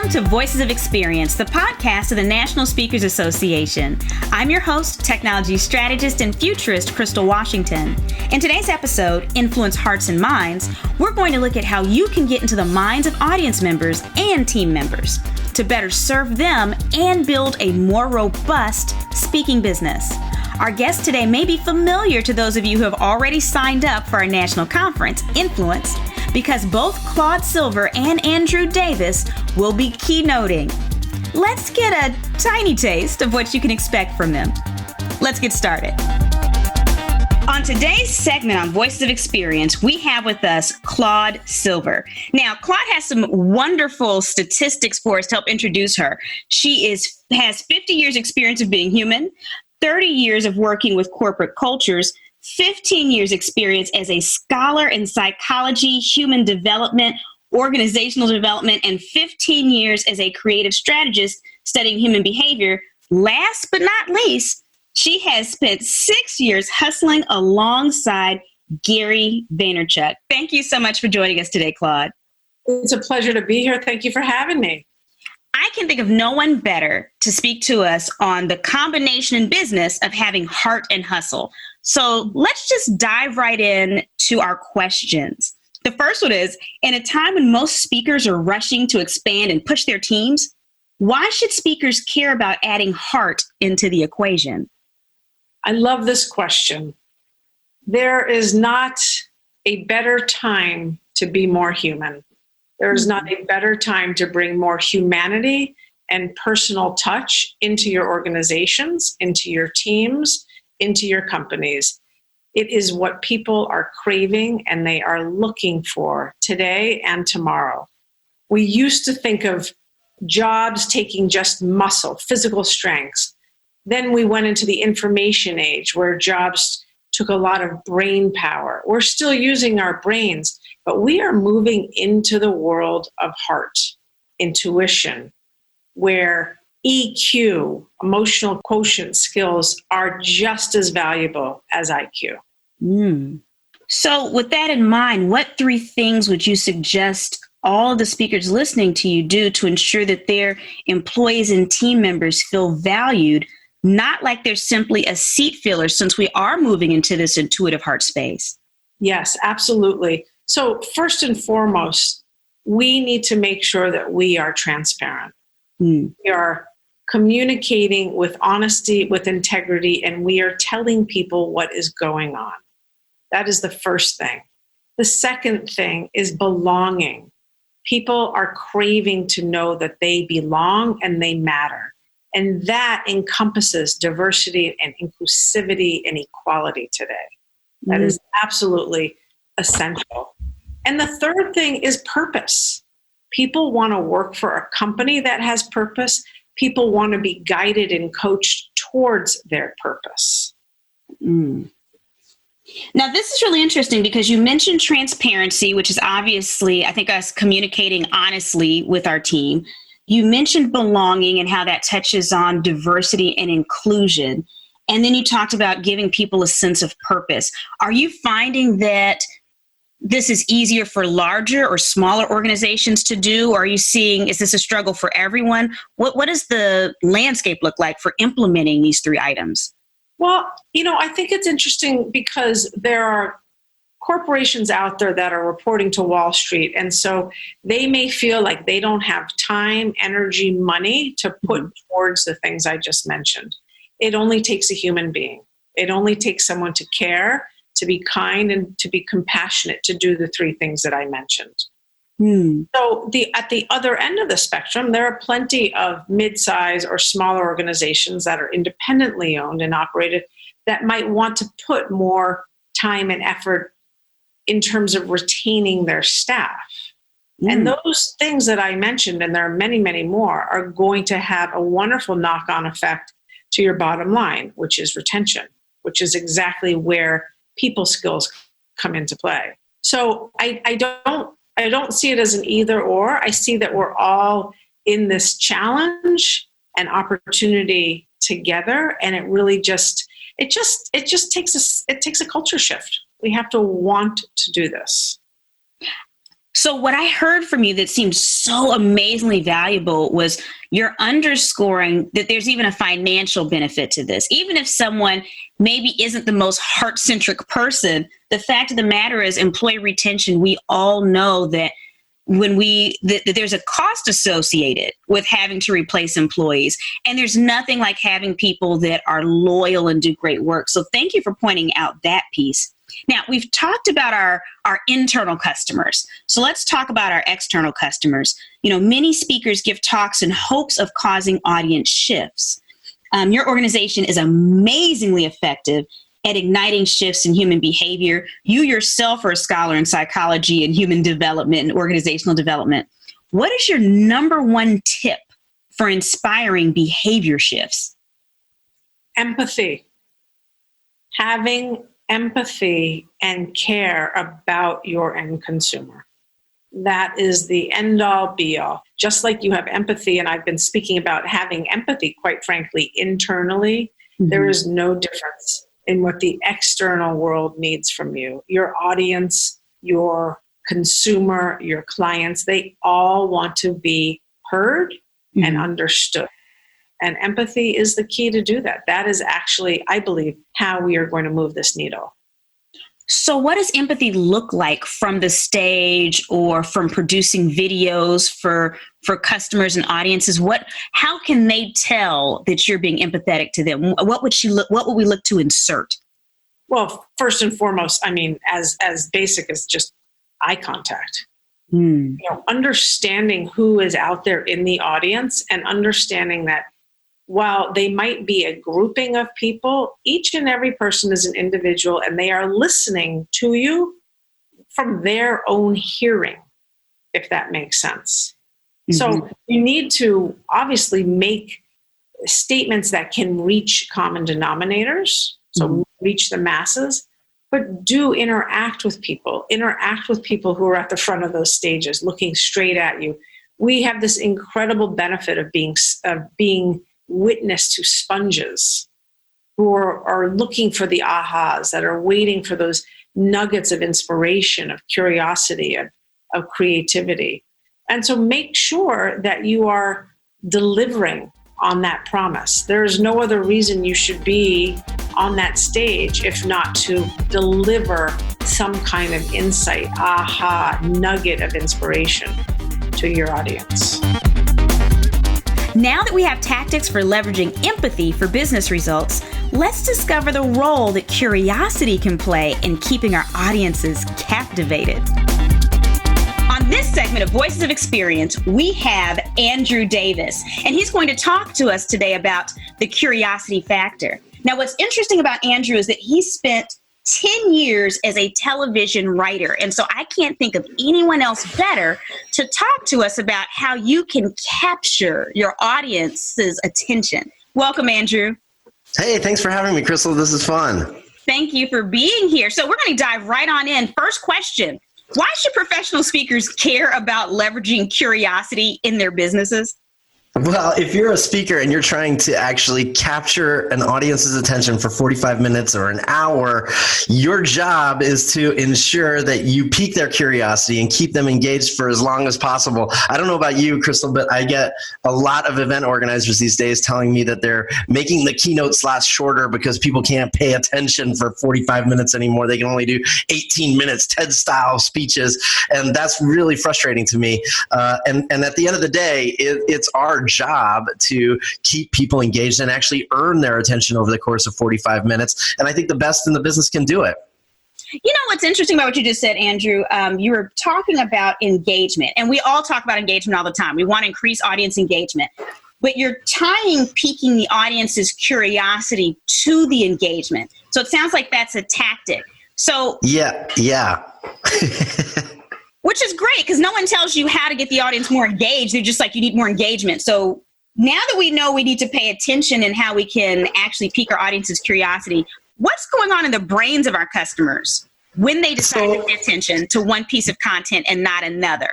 Welcome to Voices of Experience, the podcast of the National Speakers Association. I'm your host, technology strategist and futurist, Crystal Washington. In today's episode, Influence Hearts and Minds, we're going to look at how you can get into the minds of audience members and team members to better serve them and build a more robust speaking business. Our guest today may be familiar to those of you who have already signed up for our national conference, Influence, because both Claude Silver and Andrew Davis will be keynoting. Let's get a tiny taste of what you can expect from them. Let's get started. On today's segment on Voices of Experience, we have with us Claude Silver. Now, Claude has some wonderful statistics for us to help introduce her. She has 50 years experience of being human, 30 years of working with corporate cultures, 15 years experience as a scholar in psychology, human development, organizational development, and 15 years as a creative strategist studying human behavior. Last but not least, she has spent 6 years hustling alongside Gary Vaynerchuk. Thank you so much for joining us today, Claude. It's a pleasure to be here. Thank you for having me. I can think of no one better to speak to us on the combination in business of having heart and hustle. So let's just dive right in to our questions. The first one is, in a time when most speakers are rushing to expand and push their teams, why should speakers care about adding heart into the equation? I love this question. There is not a better time to be more human. There is not a better time to bring more humanity and personal touch into your organizations, into your teams, into your companies. It is what people are craving and they are looking for today and tomorrow. We used to think of jobs taking just muscle, physical strengths. Then we went into the information age where jobs took a lot of brain power. We're still using our brains, but we are moving into the world of heart, intuition, where EQ, emotional quotient skills, are just as valuable as IQ. So with that in mind, what 3 things would you suggest all of the speakers listening to you do to ensure that their employees and team members feel valued, not like they're simply a seat filler, since we are moving into this intuitive heart space? Yes, absolutely. So first and foremost, we need to make sure that we are transparent. We are communicating with honesty, with integrity, and we are telling people what is going on. That is the first thing. The second thing is belonging. People are craving to know that they belong and they matter. And that encompasses diversity and inclusivity and equality today. That is absolutely essential. And the third thing is purpose. People want to work for a company that has purpose. People want to be guided and coached towards their purpose. Now, this is really interesting because you mentioned transparency, which is obviously, I think, us communicating honestly with our team. You mentioned belonging and how that touches on diversity and inclusion. And then you talked about giving people a sense of purpose. Are you finding that this is easier for larger or smaller organizations to do? Or are you seeing, is this a struggle for everyone? What does the landscape look like for implementing these 3 items? Well, I think it's interesting because there are corporations out there that are reporting to Wall Street. And so they may feel like they don't have time, energy, money to put towards the things I just mentioned. It only takes a human being. It only takes someone to care, to be kind, and to be compassionate to do the 3 things that I mentioned. So at the other end of the spectrum, there are plenty of mid-size or smaller organizations that are independently owned and operated that might want to put more time and effort in terms of retaining their staff. And those things that I mentioned, and there are many, many more, are going to have a wonderful knock-on effect to your bottom line, which is retention, which is exactly where people skills come into play. So I don't see it as an either or. I see that we're all in this challenge and opportunity together, and it really just takes a culture shift. We have to want to do this. So what I heard from you that seemed so amazingly valuable was you're underscoring that there's even a financial benefit to this. Even if someone maybe isn't the most heart-centric person, the fact of the matter is employee retention, we all know that that there's a cost associated with having to replace employees. And there's nothing like having people that are loyal and do great work. So thank you for pointing out that piece. Now, we've talked about our internal customers. So let's talk about our external customers. Many speakers give talks in hopes of causing audience shifts. Your organization is amazingly effective at igniting shifts in human behavior. You yourself are a scholar in psychology and human development and organizational development. What is your number one tip for inspiring behavior shifts? Empathy. Having empathy and care about your end consumer. That is the end all be all. Just like you have empathy, and I've been speaking about having empathy, quite frankly, internally, there is no difference in what the external world needs from you. Your audience, your consumer, your clients, they all want to be heard and understood. And empathy is the key to do that. That is actually, I believe, how we are going to move this needle. So what does empathy look like from the stage or from producing videos for customers and audiences? How can they tell that you're being empathetic to them? What would we look to insert? Well, first and foremost, as basic as just eye contact. Understanding who is out there in the audience and understanding that while they might be a grouping of people, each and every person is an individual and they are listening to you from their own hearing, if that makes sense. So you need to obviously make statements that can reach common denominators, so reach the masses, but do interact with people who are at the front of those stages, looking straight at you. We have this incredible benefit of being witness to sponges who are looking for the ahas, that are waiting for those nuggets of inspiration, of curiosity, of creativity. And so make sure that you are delivering on that promise. There is no other reason you should be on that stage if not to deliver some kind of insight, aha, nugget of inspiration to your audience. Now that we have tactics for leveraging empathy for business results, let's discover the role that curiosity can play in keeping our audiences captivated. On this segment of Voices of Experience, we have Andrew Davis, and he's going to talk to us today about the curiosity factor. Now, what's interesting about Andrew is that he spent 10 years as a television writer. And so I can't think of anyone else better to talk to us about how you can capture your audience's attention. Welcome, Andrew. Hey, thanks for having me, Crystal. This is fun. Thank you for being here. So we're going to dive right on in. First question, why should professional speakers care about leveraging curiosity in their businesses? Well, if you're a speaker and you're trying to actually capture an audience's attention for 45 minutes or an hour, your job is to ensure that you pique their curiosity and keep them engaged for as long as possible. I don't know about you, Crystal, but I get a lot of event organizers these days telling me that they're making the keynote slots shorter because people can't pay attention for 45 minutes anymore. They can only do 18 minutes, TED-style speeches, and that's really frustrating to me. And at the end of the day, it's our job to keep people engaged and actually earn their attention over the course of 45 minutes. And I think the best in the business can do it. You know what's interesting about what you just said, Andrew? You were talking about engagement, and we all talk about engagement all the time. We want to increase audience engagement, but you're tying piquing the audience's curiosity to the engagement. So it sounds like that's a tactic. So yeah. Which is great because no one tells you how to get the audience more engaged. They're just like, you need more engagement. So now that we know we need to pay attention and how we can actually pique our audience's curiosity, what's going on in the brains of our customers when they decide to pay attention to one piece of content and not another?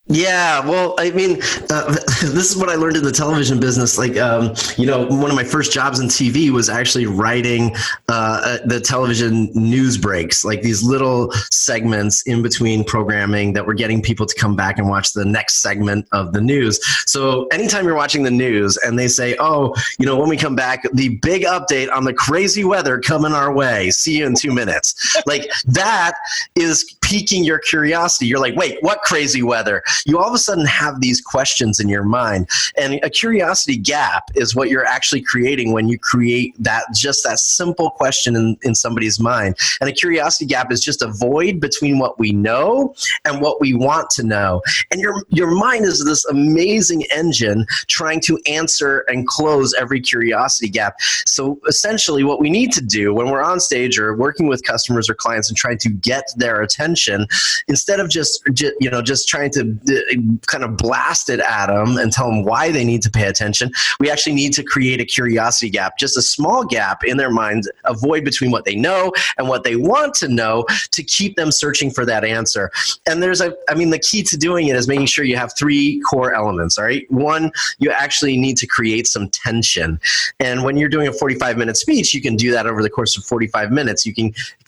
Yeah, well, I mean, this is what I learned in the television business. Like, one of my first jobs in TV was actually writing the television news breaks, like these little segments in between programming that were getting people to come back and watch the next segment of the news. So anytime you're watching the news and they say, oh, when we come back, the big update on the crazy weather coming our way. See you in 2 minutes. Like, that is piquing your curiosity. You're like, wait, what crazy weather? You all of a sudden have these questions in your mind, and a curiosity gap is what you're actually creating when you create that simple question in somebody's mind. And a curiosity gap is just a void between what we know and what we want to know. And your mind is this amazing engine trying to answer and close every curiosity gap. So essentially what we need to do when we're on stage or working with customers or clients and trying to get their attention, instead of just trying to kind of blast it at them and tell them why they need to pay attention, we actually need to create a curiosity gap, just a small gap in their minds, a void between what they know and what they want to know, to keep them searching for that answer. And the key to doing it is making sure you have 3 core elements, all right? One, you actually need to create some tension. And when you're doing a 45-minute speech, you can do that over the course of 45 minutes.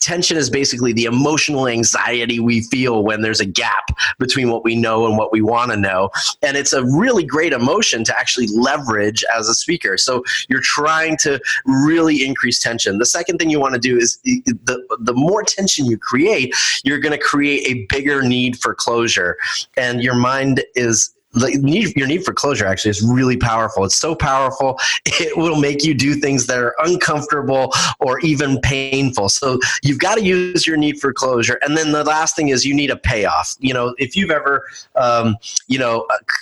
Tension is basically the emotional anxiety we feel when there's a gap between what we know and what we want to know. And it's a really great emotion to actually leverage as a speaker. So you're trying to really increase tension. The second thing you want to do is the more tension you create, you're going to create a bigger need for closure. And your mind is your need for closure actually is really powerful. It's so powerful, it will make you do things that are uncomfortable or even painful. So you've got to use your need for closure. And then the last thing is you need a payoff. If you've ever,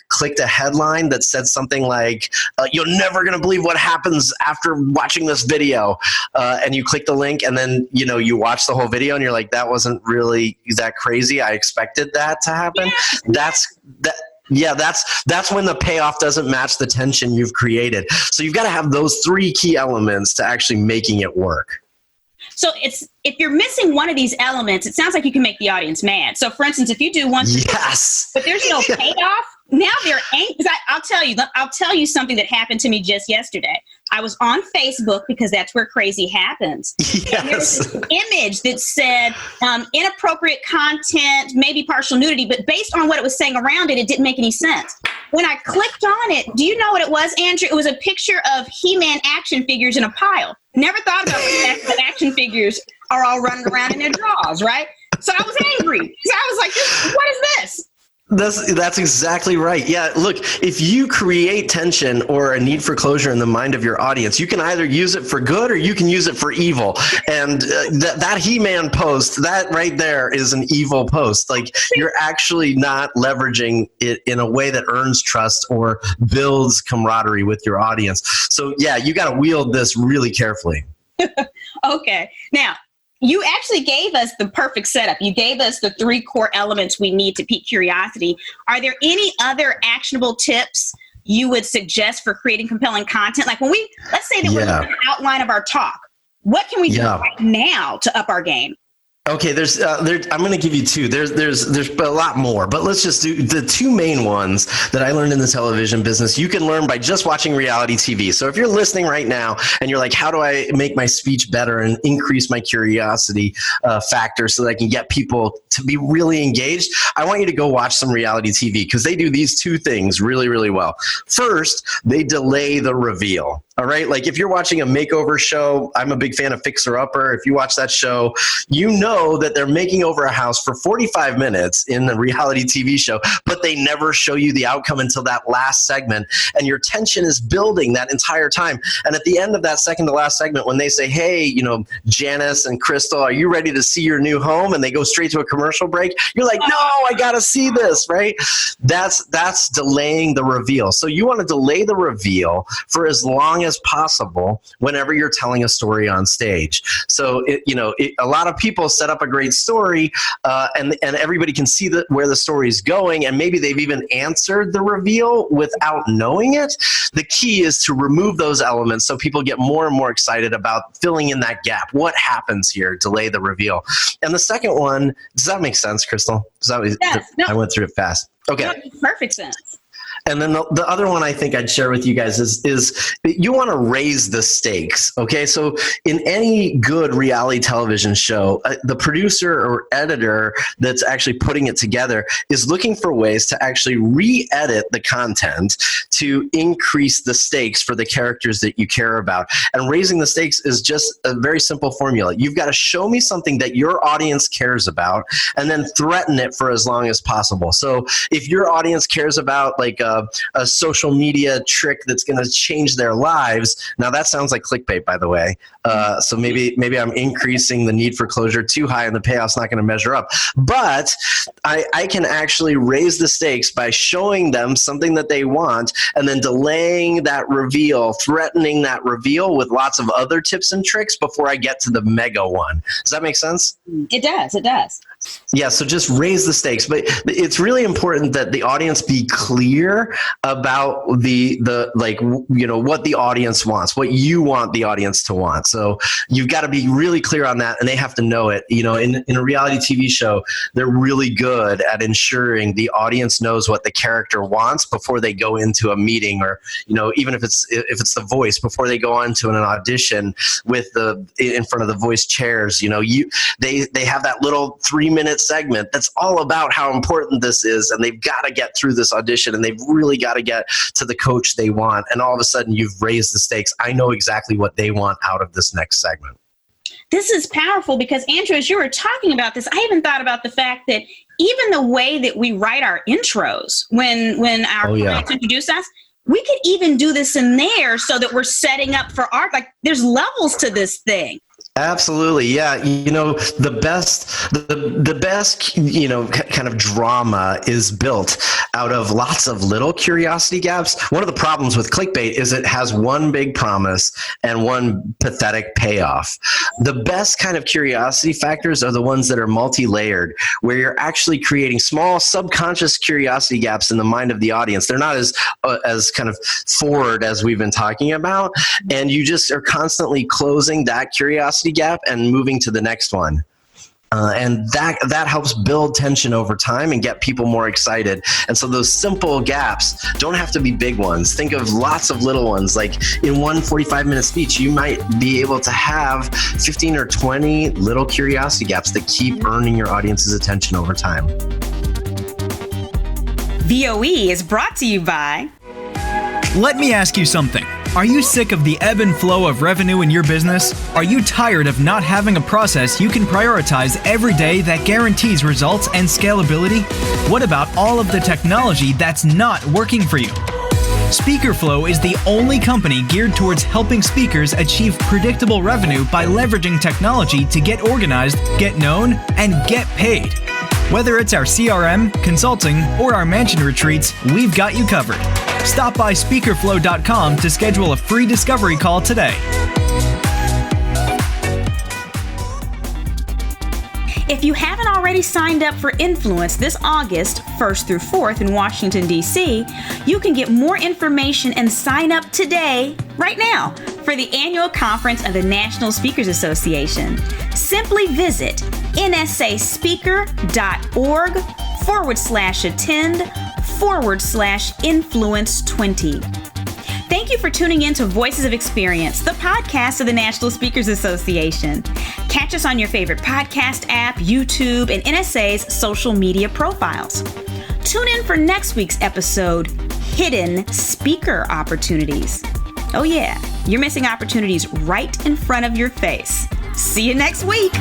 clicked a headline that said something like, you're never going to believe what happens after watching this video. And you click the link and then, you watch the whole video and you're like, that wasn't really that crazy. I expected that to happen. Yeah. That's when the payoff doesn't match the tension you've created. So you've got to have those 3 key elements to actually making it work. So if you're missing one of these elements, it sounds like you can make the audience mad. So for instance, if you do one, yes, but there's no payoff, now they're angry. I'll tell you something that happened to me just yesterday. I was on Facebook because that's where crazy happens. Yes. And there was this image that said inappropriate content, maybe partial nudity, but based on what it was saying around it, it didn't make any sense. When I clicked on it, do you know what it was, Andrew? It was a picture of He-Man action figures in a pile. Never thought about the fact that action figures are all running around in their drawers, right? So I was angry. So I was like, what is this? That's exactly right. Yeah, look, if you create tension or a need for closure in the mind of your audience, you can either use it for good or you can use it for evil. And that He-Man post, that right there is an evil post. Like, you're actually not leveraging it in a way that earns trust or builds camaraderie with your audience. So yeah, you got to wield this really carefully. Okay. Now, you actually gave us the perfect setup. You gave us the 3 core elements we need to pique curiosity. Are there any other actionable tips you would suggest for creating compelling content? Like let's say that we're looking at the outline of our talk. What can we do right now to up our game? Okay, I'm going to give you 2. There's a lot more, but let's just do the 2 main ones that I learned in the television business. You can learn by just watching reality TV. So if you're listening right now and you're like, how do I make my speech better and increase my curiosity factor so that I can get people to be really engaged? I want you to go watch some reality TV because they do these 2 things really, really well. First, they delay the reveal. All right. Like if you're watching a makeover show, I'm a big fan of Fixer Upper. If you watch that show, you know that they're making over a house for 45 minutes in the reality TV show, but they never show you the outcome until that last segment. And your tension is building that entire time. And at the end of that second to last segment, when they say, hey, Janice and Crystal, are you ready to see your new home? And they go straight to a commercial break. You're like, no, I got to see this, right? That's delaying the reveal. So you want to delay the reveal for as long as possible whenever you're telling a story on stage. So a lot of people set up a great story and everybody can see where the story is going, and maybe they've even answered the reveal without knowing it. The key is to remove those elements so people get more and more excited about filling in that gap. What happens here? Delay the reveal. And the second one, does that make sense, Crystal? Yes, no. I went through it fast. Okay. That makes perfect sense. And then the other one I think I'd share with you guys is you want to raise the stakes. Okay. So in any good reality television show, the producer or editor that's actually putting it together is looking for ways to actually re-edit the content to increase the stakes for the characters that you care about. And raising the stakes is just a very simple formula. You've got to show me something that your audience cares about and then threaten it for as long as possible. So if your audience cares about like a social media trick that's going to change their lives. Now that sounds like clickbait, by the way. So maybe I'm increasing the need for closure too high and the payoff's not going to measure up. But I can actually raise the stakes by showing them something that they want and then delaying that reveal, threatening that reveal with lots of other tips and tricks before I get to the mega one. Does that make sense? It does. It does. Yeah, so just raise the stakes, but it's really important that the audience be clear about the like, you know, what the audience wants, what you want the audience to want. So you've got to be really clear on that, and they have to know it. You know, in a reality TV show, they're really good at ensuring the audience knows what the character wants before they go into a meeting, or, you know, even if it's The Voice, before they go on to an audition with in front of the voice chairs. You know, they have that little 3-minute segment that's all about how important this is, and they've got to get through this audition, and they've really got to get to the coach they want, and all of a sudden you've raised the stakes. I know exactly what they want out of this next segment. This is powerful because, Andrew, as you were talking about this, I even thought about the fact that even the way that we write our intros when our clients introduce us, we could even do this in there so that we're setting up for art. Like, there's levels to this thing. Absolutely. Yeah. You know, the best, you know, kind of drama is built out of lots of little curiosity gaps. One of the problems with clickbait is it has one big promise and one pathetic payoff. The best kind of curiosity factors are the ones that are multi-layered, where you're actually creating small subconscious curiosity gaps in the mind of the audience. They're not as kind of forward as we've been talking about. And you just are constantly closing that curiosity gap and moving to the next one. And that helps build tension over time and get people more excited. And so those simple gaps don't have to be big ones. Think of lots of little ones. Like in one 45-minute speech, you might be able to have 15 or 20 little curiosity gaps that keep earning your audience's attention over time. VOE is brought to you by... Let me ask you something. Are you sick of the ebb and flow of revenue in your business? Are you tired of not having a process you can prioritize every day that guarantees results and scalability? What about all of the technology that's not working for you? SpeakerFlow is the only company geared towards helping speakers achieve predictable revenue by leveraging technology to get organized, get known, and get paid. Whether it's our CRM, consulting, or our mansion retreats, we've got you covered. Stop by speakerflow.com to schedule a free discovery call today. If you haven't already signed up for Influence this August 1st through 4th in Washington, D.C., you can get more information and sign up today, right now, for the annual conference of the National Speakers Association. Simply visit nsaspeaker.org/attend/influence20. Thank you for tuning in to Voices of Experience, the podcast of the National Speakers Association. Catch us on your favorite podcast app, YouTube, and NSA's social media profiles. Tune in for next week's episode, Hidden Speaker Opportunities. Oh yeah, you're missing opportunities right in front of your face. See you next week.